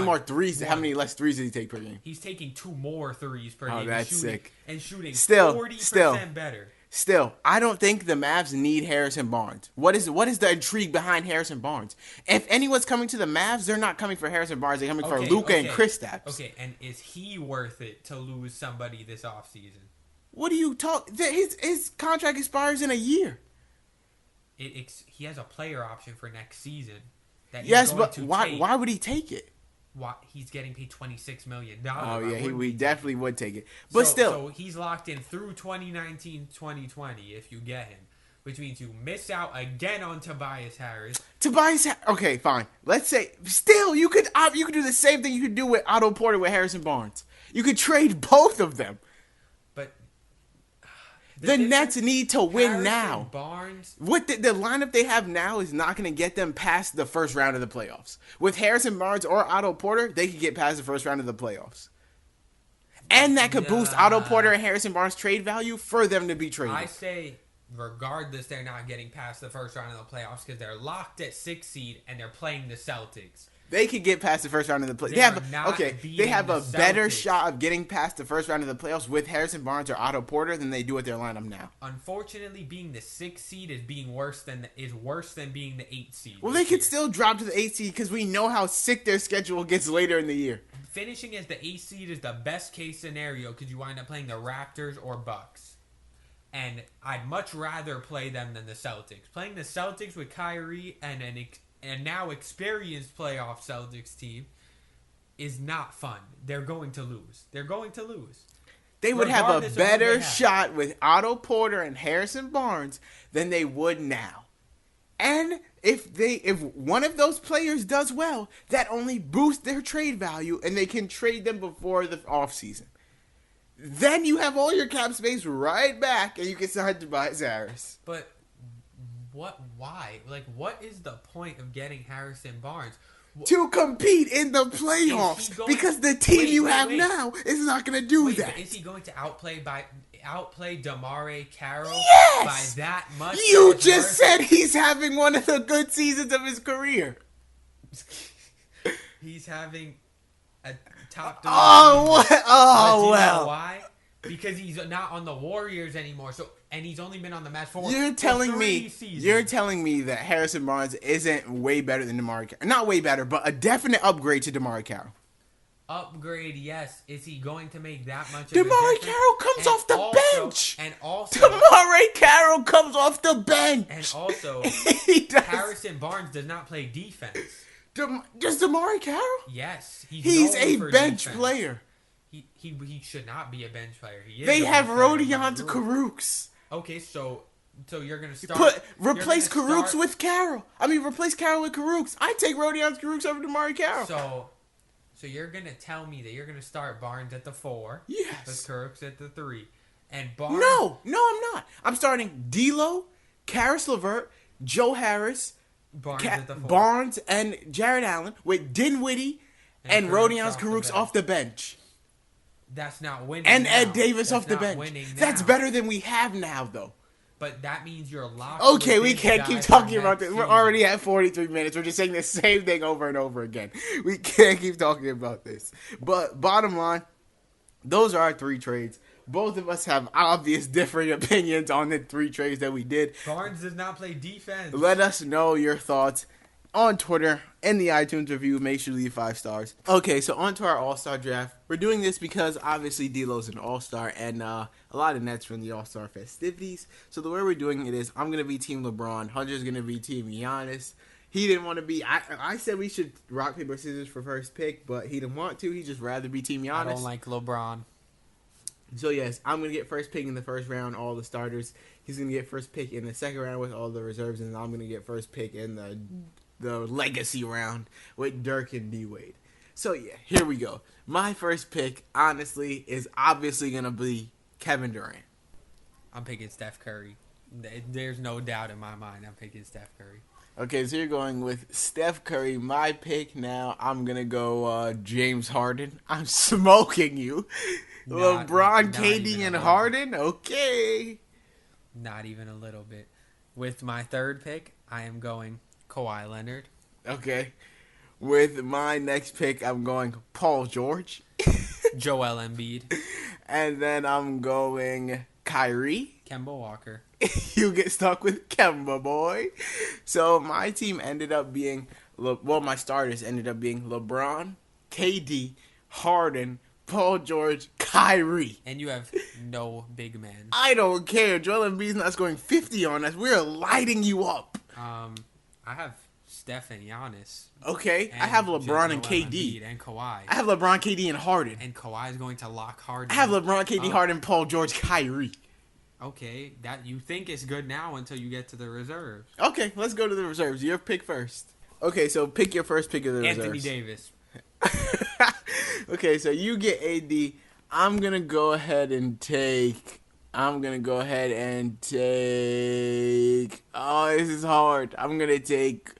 Speaker 1: less threes did he take per game?
Speaker 2: He's taking 2 more threes per game.
Speaker 1: Oh, that's sick.
Speaker 2: And shooting 40% better.
Speaker 1: Still, I don't think the Mavs need Harrison Barnes. What is the intrigue behind Harrison Barnes? If anyone's coming to the Mavs, they're not coming for Harrison Barnes. They're coming for Luka and Kristaps.
Speaker 2: Okay, and is he worth it to lose somebody this offseason?
Speaker 1: What do you talk? His contract expires in a year.
Speaker 2: He has a player option for next season.
Speaker 1: Yes, but why would he take it?
Speaker 2: he's getting paid $26 million.
Speaker 1: Oh, yeah, we definitely would take it. But still.
Speaker 2: So he's locked in through 2019, 2020 if you get him. Which means you miss out again on Tobias Harris.
Speaker 1: Okay, fine. Let's say, still, you could do the same thing you could do with Otto Porter with Harrison Barnes. You could trade both of them.
Speaker 2: But
Speaker 1: the Nets need to win
Speaker 2: Harrison
Speaker 1: now.
Speaker 2: Barnes.
Speaker 1: What the lineup they have now is not going to get them past the first round of the playoffs. With Harrison Barnes or Otto Porter, they could get past the first round of the playoffs. And that could boost Otto Porter and Harrison Barnes' trade value for them to be traded.
Speaker 2: I say, regardless, they're not getting past the first round of the playoffs because they're locked at 6th seed and they're playing the Celtics.
Speaker 1: They could get past the first round of the playoffs. They have a better shot of getting past the first round of the playoffs with Harrison Barnes or Otto Porter than they do with their lineup now.
Speaker 2: Unfortunately, being the 6th seed is worse than being the 8th seed.
Speaker 1: Well, they could still drop to the 8th seed because we know how sick their schedule gets later in the year.
Speaker 2: Finishing as the 8th seed is the best case scenario because you wind up playing the Raptors or Bucks. And I'd much rather play them than the Celtics. Playing the Celtics with Kyrie and now experienced playoff Celtics team is not fun. They're going to lose. They would have a better shot with Otto Porter and Harrison Barnes than they would now. And if one of those players does well, that only boosts their trade value and they can trade them before the offseason. Then you have all your cap space right back and you can sign Tobias Harris. But why? Like, what is the point of getting Harrison Barnes?
Speaker 1: To compete in the playoffs because the team you have now is not going to do that.
Speaker 2: Is he going to outplay DeMare Carroll by
Speaker 1: Yes!
Speaker 2: that much?
Speaker 1: You just said he's having one of the good seasons of his career.
Speaker 2: He's having a top 3.
Speaker 1: Oh, what? Oh,
Speaker 2: You
Speaker 1: well.
Speaker 2: know why? Because he's not on the Warriors anymore. And he's only been on the Mets for
Speaker 1: You're telling me that Harrison Barnes isn't way better than DeMar Carroll. Not way better, but a definite upgrade to DeMar Carroll.
Speaker 2: Upgrade, yes. Is he going to make that much of a
Speaker 1: DeMar
Speaker 2: difference?
Speaker 1: Carroll comes off the bench.
Speaker 2: And also,
Speaker 1: DeMar Carroll comes off the bench.
Speaker 2: And also,
Speaker 1: he does.
Speaker 2: Harrison Barnes does not play defense.
Speaker 1: Does DeMar Carroll?
Speaker 2: Yes.
Speaker 1: He's a bench player.
Speaker 2: He should not be a bench player.
Speaker 1: They have Rodion Caruks.
Speaker 2: Okay, so you're gonna start
Speaker 1: replace Caruks with Carroll. Replace Carroll with Caruks. I take Rodion Caruks over DeMar Carroll.
Speaker 2: So you're gonna tell me that you're gonna start Barnes at the 4,
Speaker 1: yes,
Speaker 2: with Caruks at the 3, and Barnes.
Speaker 1: No, I'm not. I'm starting D'Lo, Caris Levert, Joe Harris, Barnes and Jared Allen with Dinwiddie and Rodion Caruks off the bench.
Speaker 2: That's not winning.
Speaker 1: And Ed Davis off the bench. That's better than we have now, though.
Speaker 2: But that means you're locked.
Speaker 1: Okay, we can't keep talking about this. We're already at 43 minutes. We're just saying the same thing over and over again. We can't keep talking about this. But bottom line, those are our 3 trades. Both of us have obvious different opinions on the 3 trades that we did.
Speaker 2: Barnes does not play defense.
Speaker 1: Let us know your thoughts on Twitter and the iTunes review. Make sure to leave 5 stars. Okay, so on to our All-Star draft. We're doing this because obviously D'Lo's an All-Star and a lot of Nets from the All-Star festivities. So the way we're doing it is I'm going to be Team LeBron. Hunter's going to be Team Giannis. He didn't want to be... I said we should rock, paper, scissors for first pick, but he didn't want to. He'd just rather be Team Giannis.
Speaker 2: I don't like LeBron.
Speaker 1: So yes, I'm going to get first pick in the first round, all the starters. He's going to get first pick in the second round with all the reserves, and I'm going to get first pick in the legacy round with Dirk and D-Wade. So yeah, here we go. My first pick, honestly, is obviously going to be Kevin Durant.
Speaker 2: I'm picking Steph Curry. There's no doubt in my mind I'm picking Steph Curry.
Speaker 1: Okay, so you're going with Steph Curry. My pick now, I'm going to go James Harden. I'm smoking you. LeBron, KD, and Harden? Okay.
Speaker 2: Not even a little bit. With my third pick, I am going Kawhi Leonard.
Speaker 1: Okay. With my next pick, I'm going Paul George.
Speaker 2: Joel Embiid.
Speaker 1: And then I'm going Kyrie.
Speaker 2: Kemba Walker.
Speaker 1: You get stuck with Kemba, boy. So my team ended up being, my starters ended up being LeBron, KD, Harden, Paul George, Kyrie.
Speaker 2: And you have no big man.
Speaker 1: I don't care. Joel Embiid's not scoring 50 on us. We're lighting you up.
Speaker 2: I have Steph and Giannis.
Speaker 1: Okay,
Speaker 2: And
Speaker 1: I have LeBron and
Speaker 2: Joel
Speaker 1: KD.
Speaker 2: Embiid and Kawhi.
Speaker 1: I have LeBron, KD, and Harden.
Speaker 2: And Kawhi is going to lock Harden.
Speaker 1: I have LeBron, KD, Harden, Paul George, Kyrie.
Speaker 2: Okay, that you think is good now until you get to the reserves.
Speaker 1: Okay, let's go to the reserves. Your pick first. Okay, so pick your first pick of the reserves.
Speaker 2: Anthony Davis.
Speaker 1: Okay, so you get AD. I'm gonna go ahead and take. Oh, this is hard. I'm gonna take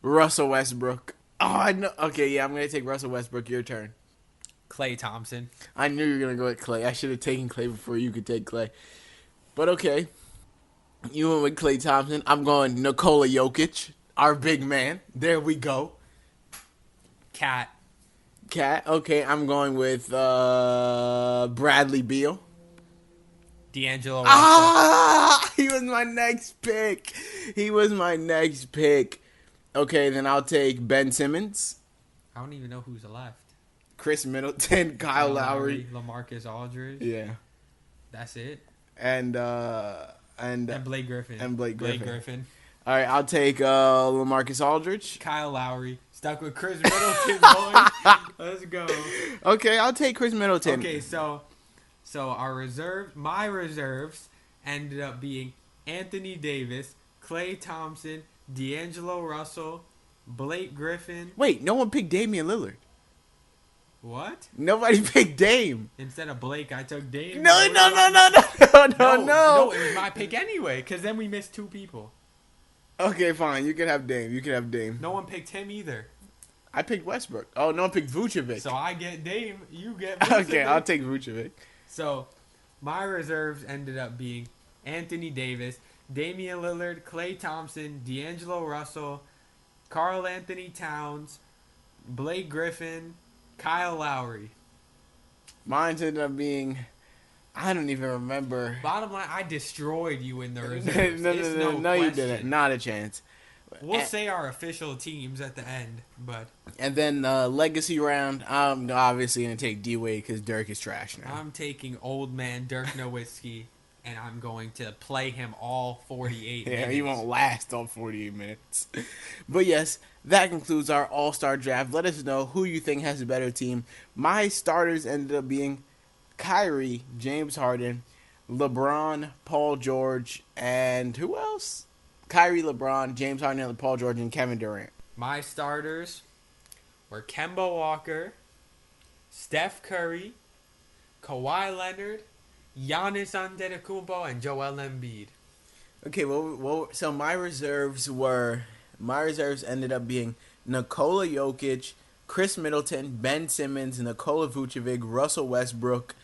Speaker 1: Russell Westbrook. Oh, I know. Okay, yeah, I'm gonna take Russell Westbrook. Your turn.
Speaker 2: Klay Thompson.
Speaker 1: I knew you were gonna go with Klay. I should have taken Klay before you could take Klay. But okay, you went with Klay Thompson. I'm going Nikola Jokic, our big man. There we go.
Speaker 2: Cat.
Speaker 1: Okay, I'm going with Bradley Beal.
Speaker 2: D'Angelo Russell.
Speaker 1: He was my next pick. Okay, then I'll take Ben Simmons.
Speaker 2: I don't even know who's left.
Speaker 1: Chris Middleton, Kyle Lowry.
Speaker 2: LaMarcus Aldridge.
Speaker 1: Yeah.
Speaker 2: That's it.
Speaker 1: And
Speaker 2: Blake Griffin.
Speaker 1: All right, I'll take LaMarcus Aldridge.
Speaker 2: Kyle Lowry. Stuck with Chris Middleton, boy. Let's go.
Speaker 1: Okay, I'll take Chris Middleton.
Speaker 2: Okay, so my reserves ended up being Anthony Davis, Klay Thompson, D'Angelo Russell, Blake Griffin.
Speaker 1: Wait, no one picked Damian Lillard.
Speaker 2: What?
Speaker 1: Nobody picked Dame.
Speaker 2: Instead of Blake, I took Dame.
Speaker 1: No, it
Speaker 2: was my pick anyway, because then we missed 2 people.
Speaker 1: Okay, fine. You can have Dame.
Speaker 2: No one picked him either.
Speaker 1: I picked Westbrook. Oh, no one picked Vucevic.
Speaker 2: So I get Dame, you get Vucevic.
Speaker 1: Okay, I'll take Vucevic.
Speaker 2: So my reserves ended up being Anthony Davis, Damian Lillard, Klay Thompson, D'Angelo Russell, Karl Anthony Towns, Blake Griffin, Kyle Lowry.
Speaker 1: Mine ended up being, I don't even remember.
Speaker 2: Bottom line, I destroyed you in the reserves.
Speaker 1: No, you didn't. Not a chance.
Speaker 2: We'll say our official teams at the end, but.
Speaker 1: And then legacy round, I'm obviously going to take D-Wade because Dirk is trash now.
Speaker 2: I'm taking old man Dirk Nowitzki, and I'm going to play him all 48 minutes.
Speaker 1: Yeah, he won't last all 48 minutes. But yes, that concludes our all-star draft. Let us know who you think has a better team. My starters ended up being Kyrie, James Harden, LeBron, Paul George, and who else? Kyrie, LeBron, James Harden, Paul George, and Kevin Durant.
Speaker 2: My starters were Kemba Walker, Steph Curry, Kawhi Leonard, Giannis Antetokounmpo, and Joel Embiid.
Speaker 1: Okay, so my reserves ended up being Nikola Jokic, Chris Middleton, Ben Simmons, Nikola Vucevic, Russell Westbrook,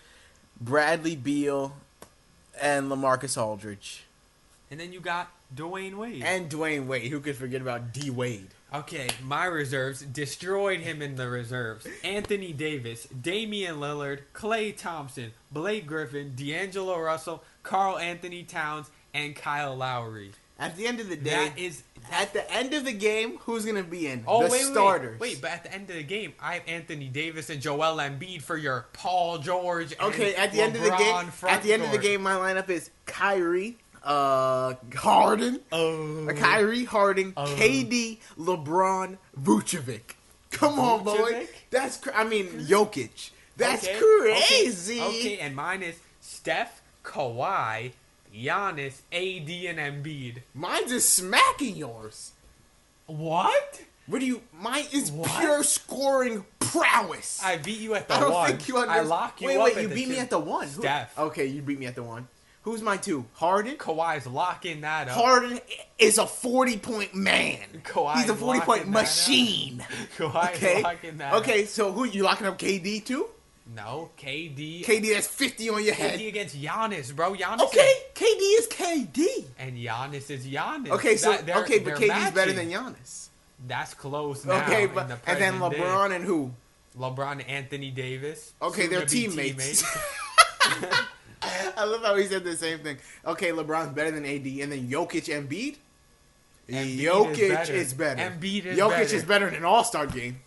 Speaker 1: Bradley Beal, and LaMarcus Aldridge.
Speaker 2: And then you got Dwayne Wade.
Speaker 1: And Dwayne Wade. Who could forget about D-Wade?
Speaker 2: Okay, my reserves destroyed him in the reserves. Anthony Davis, Damian Lillard, Klay Thompson, Blake Griffin, D'Angelo Russell, Karl Anthony Towns, and Kyle Lowry.
Speaker 1: At the end of the day, at the end of the game, who's going to be in? Starters.
Speaker 2: Wait, but at the end of the game, I have Anthony Davis and Joel Embiid for your Paul George and
Speaker 1: at the end of the game, of the game, my lineup is Kyrie, Harden, Kyrie, Harden, KD, LeBron, Vucevic. Come on, boy. That's Jokic. That's crazy.
Speaker 2: Okay, and mine is Steph, Kawhi, Giannis, AD, and Embiid.
Speaker 1: Mine's is smacking yours.
Speaker 2: What?
Speaker 1: Mine is pure scoring prowess.
Speaker 2: I beat you at the
Speaker 1: one. I
Speaker 2: don't
Speaker 1: think you understand.
Speaker 2: I lock you up.
Speaker 1: Wait, you beat me at the one.
Speaker 2: Steph.
Speaker 1: Okay, you beat me at the one. Who's my 2? Harden?
Speaker 2: Kawhi's locking that up.
Speaker 1: Harden is a 40-point man. He's a 40-point machine.
Speaker 2: Kawhi's locking that up.
Speaker 1: Okay, so who you locking up? KD too?
Speaker 2: No, KD.
Speaker 1: KD has 50 on your head.
Speaker 2: KD against Giannis, bro. KD
Speaker 1: is KD.
Speaker 2: And Giannis is Giannis.
Speaker 1: Okay, but KD's better than Giannis.
Speaker 2: That's close now.
Speaker 1: Okay, and then LeBron and who?
Speaker 2: LeBron and Anthony Davis.
Speaker 1: Okay, they're teammates. I love how he said the same thing. Okay, LeBron's better than AD, and then Jokic, Embiid. Jokic is better. Jokic is better in an All-Star game.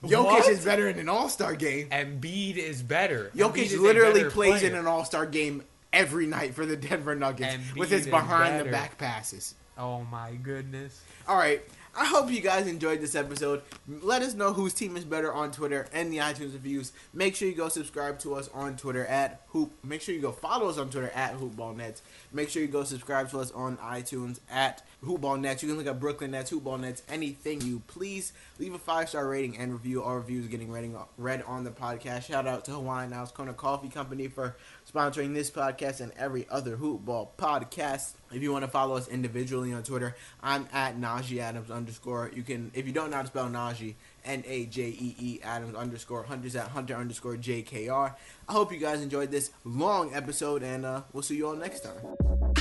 Speaker 1: Jokic is better in an All-Star game.
Speaker 2: Embiid is better.
Speaker 1: Jokic literally plays in an All-Star game every night for the Denver Nuggets with his behind-the-back passes.
Speaker 2: Oh, my goodness.
Speaker 1: All right. I hope you guys enjoyed this episode. Let us know whose team is better on Twitter and the iTunes reviews. Make sure you go subscribe to us on Twitter at Hoop. Make sure you go follow us on Twitter at HoopBallNets. Make sure you go subscribe to us on iTunes at HoopBallNets. You can look at Brooklyn Nets, HoopBallNets, anything you please. Leave a 5-star rating and review. Our reviews getting read on the podcast. Shout out to Hawaiian House Kona Coffee Company for sponsoring this podcast and every other Hoopball podcast. If you want to follow us individually on Twitter, I'm at Najee Adams _. You can, if you don't know how to spell Najee, Najee Adams _ Hunter's at Hunter _JKR. I hope you guys enjoyed this long episode, and we'll see you all next time.